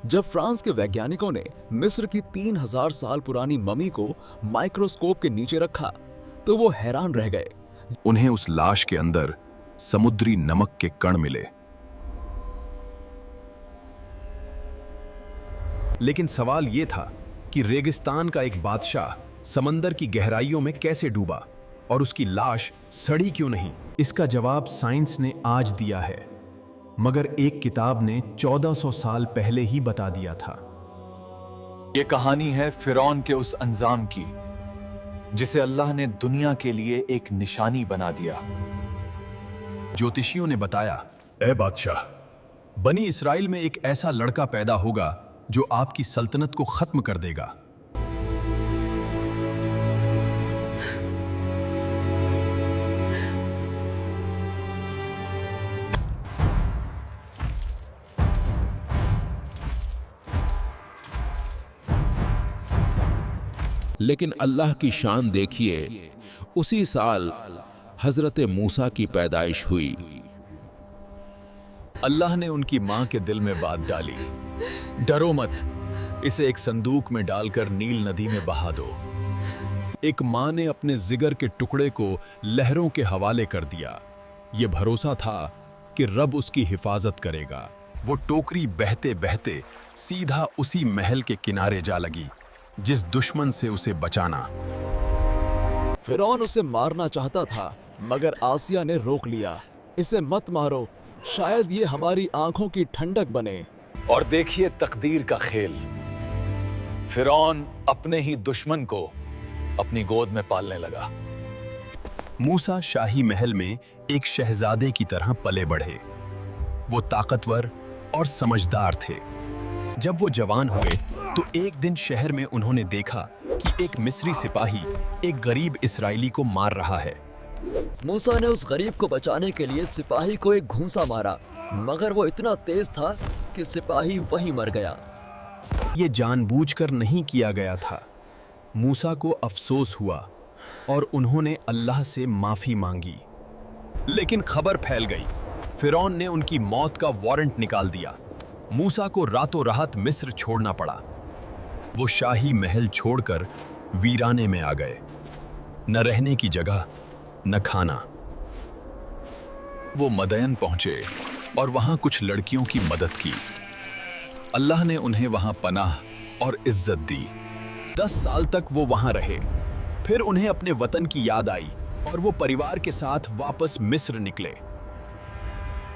जब फ्रांस के वैज्ञानिकों ने मिस्र की 3000 साल पुरानी ममी को माइक्रोस्कोप के नीचे रखा तो वो हैरान रह गए। उन्हें उस लाश के अंदर समुद्री नमक के कण मिले। लेकिन सवाल यह था कि रेगिस्तान का एक बादशाह समंदर की गहराइयों में कैसे डूबा और उसकी लाश सड़ी क्यों नहीं? इसका जवाब साइंस ने आज दिया है, मगर एक किताब ने 1400 साल पहले ही बता दिया था। ये कहानी है फिरौन के उस अंजाम की जिसे अल्लाह ने दुनिया के लिए एक निशानी बना दिया। ज्योतिषियों ने बताया, ए बादशाह, बनी इस्राइल में एक ऐसा लड़का पैदा होगा जो आपकी सल्तनत को खत्म कर देगा। लेकिन अल्लाह की शान देखिए, उसी साल हजरत मूसा की पैदाइश हुई। अल्लाह ने उनकी मां के दिल में बात डाली, डरो मत, इसे एक संदूक में डालकर नील नदी में बहा दो। एक मां ने अपने जिगर के टुकड़े को लहरों के हवाले कर दिया। यह भरोसा था कि रब उसकी हिफाजत करेगा। वो टोकरी बहते बहते सीधा उसी महल के किनारे जा लगी जिस दुश्मन से उसे बचाना। फिरौन उसे मारना चाहता था, मगर आसिया ने रोक लिया। इसे मत मारो, शायद ये हमारी आंखों की ठंडक बने। और देखिए तकदीर का खेल, फिरौन अपने ही दुश्मन को अपनी गोद में पालने लगा। मूसा शाही महल में एक शहजादे की तरह पले बढ़े। वो ताकतवर और समझदार थे। जब वो जवान हुए तो एक दिन शहर में उन्होंने देखा कि एक मिस्री सिपाही एक गरीब इस्राएली को मार रहा है। मूसा ने उस गरीब को बचाने के लिए सिपाही को एक घूंसा मारा, मगर वो इतना तेज था कि सिपाही वहीं मर गया। ये जानबूझकर नहीं किया गया था। मूसा को अफसोस हुआ और उन्होंने अल्लाह से माफी मांगी। लेकिन खबर फैल गई। फिरौन ने उनकी मौत का वारंट निकाल दिया। मूसा को रातों रात मिस्र छोड़ना पड़ा। वो शाही महल छोड़कर वीराने में आ गए। न रहने की जगह, न खाना। वो मदयन पहुंचे और वहां कुछ लड़कियों की मदद की। अल्लाह ने उन्हें वहां पनाह और इज्जत दी। 10 साल तक वो वहां रहे। फिर उन्हें अपने वतन की याद आई और वो परिवार के साथ वापस मिस्र निकले।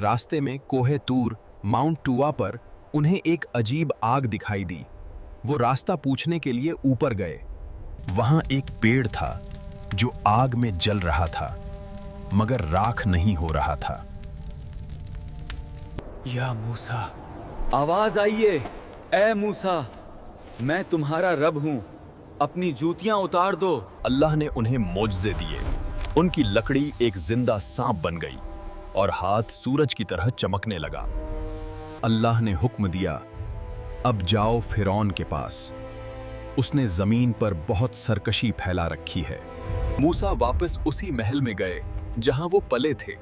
रास्ते में कोहे तूर, माउंट टूवा पर उन्हें एक अजीब आग दिखाई दी। वो रास्ता पूछने के लिए ऊपर गए। वहां एक पेड़ था जो आग में जल रहा था, मगर राख नहीं हो रहा था। या मूसा, आवाज आइए, ए मूसा, मैं तुम्हारा रब हूं, अपनी जूतियां उतार दो। अल्लाह ने उन्हें मोजज़े दिए। उनकी लकड़ी एक जिंदा सांप बन गई और हाथ सूरज की तरह चमकने लगा। अल्लाह ने हुक्म दिया, अब जाओ फिरौन के पास, उसने जमीन पर बहुत सरकशी फैला रखी है। मूसा वापस उसी महल में गए जहां वो पले थे,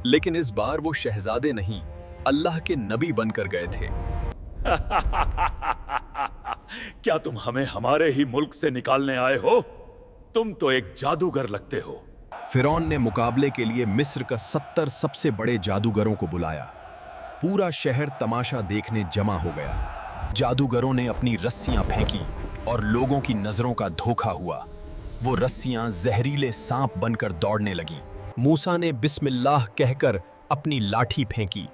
लेकिन इस बार वो शहजादे नहीं, अल्लाह के नबी बनकर गए थे। क्या तुम हमें हमारे ही मुल्क से निकालने आए हो? तुम तो एक जादूगर लगते हो। फिरौन ने मुकाबले के लिए मिस्र का 70 सबसे बड़े जादूगरों को बुलाया। पूरा शहर तमाशा देखने जमा हो गया। जादूगरों ने अपनी रस्सियां फेंकी और लोगों की नजरों का धोखा हुआ। वो रस्सियां जहरीले सांप बनकर दौड़ने लगी। मूसा ने बिस्मिल्लाह कहकर अपनी लाठी फेंकी।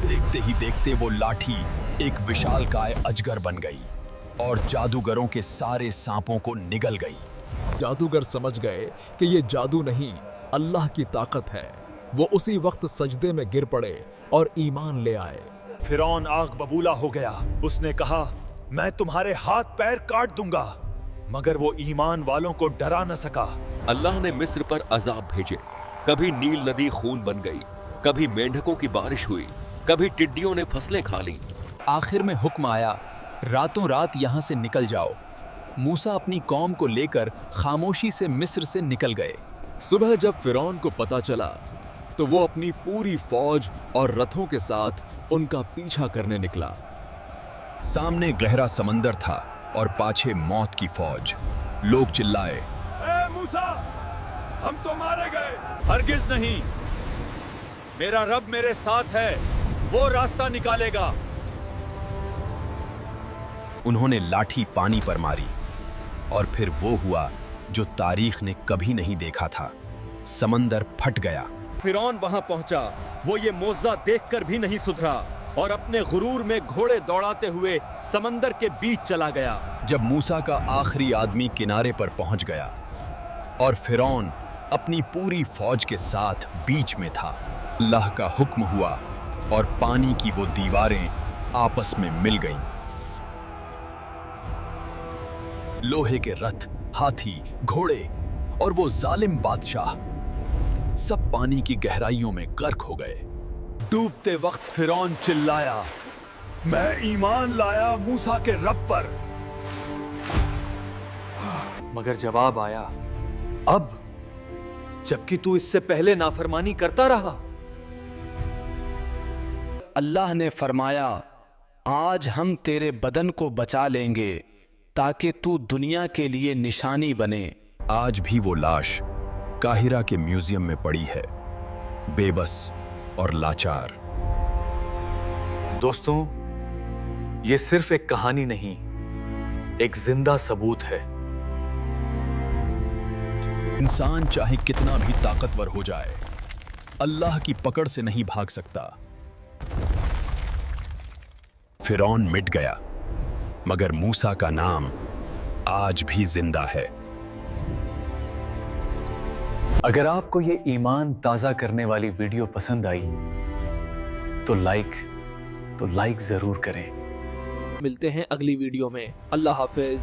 देखते ही देखते वो लाठी एक विशालकाय अजगर बन गई और जादूगरों के सारे सांपों को निगल गई। जादूगर समझ गए कि ये जादू नहीं, अल्लाह की ताकत है। वो उसी वक्त सजदे में गिर पड़े और ईमान ले आए। फिरौन आग बबूला हो गया। उसने कहा, मैं तुम्हारे हाथ पैर काट दूंगा, मगर वो ईमान वालों को डरा न सका। अल्लाह ने मिस्र पर अजाब भेजे। कभी नील नदी खून बन गई, कभी मेंढकों की बारिश हुई, कभी टिड्डियों ने फसलें खा लीं। आखिर में हुक्म आया, रातों रात यहाँ से निकल जाओ। मूसा अपनी कौम को लेकर खामोशी से मिस्र से निकल गए। सुबह जब फिरौन को पता चला तो वो अपनी पूरी फौज और रथों के साथ उनका पीछा करने निकला। सामने गहरा समंदर था और पाछे मौत की फौज। लोग चिल्लाए, ए मूसा, हम तो मारे गए। हरगिज नहीं, मेरा रब मेरे साथ है, वो रास्ता निकालेगा। उन्होंने लाठी पानी पर मारी और फिर वो हुआ जो तारीख ने कभी नहीं देखा था। समंदर फट गया। फिरौन वहां पहुंचा। वो ये मौजा देखकर भी नहीं सुधरा और अपने गुरूर में घोड़े दौड़ाते हुए समंदर के बीच चला गया। जब मूसा का आखिरी आदमी किनारे पर पहुंच गया और फिरौन अपनी पूरी फौज के साथ बीच में था, अल्लाह का हुक्म हुआ और पानी की वो दीवारें आपस में मिल गईं। लोहे के रथ, हाथी, घोड़े और वो जालिम बादशाह सब पानी की गहराइयों में गर्क हो गए। डूबते वक्त फिरौन चिल्लाया, मैं ईमान लाया मूसा के रब पर। मगर जवाब आया, अब, जबकि तू इससे पहले नाफरमानी करता रहा। अल्लाह ने फरमाया, आज हम तेरे बदन को बचा लेंगे ताकि तू दुनिया के लिए निशानी बने। आज भी वो लाश काहिरा के म्यूजियम में पड़ी है, बेबस और लाचार। दोस्तों, ये सिर्फ एक कहानी नहीं, एक जिंदा सबूत है। इंसान चाहे कितना भी ताकतवर हो जाए, अल्लाह की पकड़ से नहीं भाग सकता। फिरौन मिट गया, मगर मूसा का नाम आज भी जिंदा है। अगर आपको ये ईमान ताज़ा करने वाली वीडियो पसंद आई तो लाइक जरूर करें। मिलते हैं अगली वीडियो में। अल्लाह हाफिज।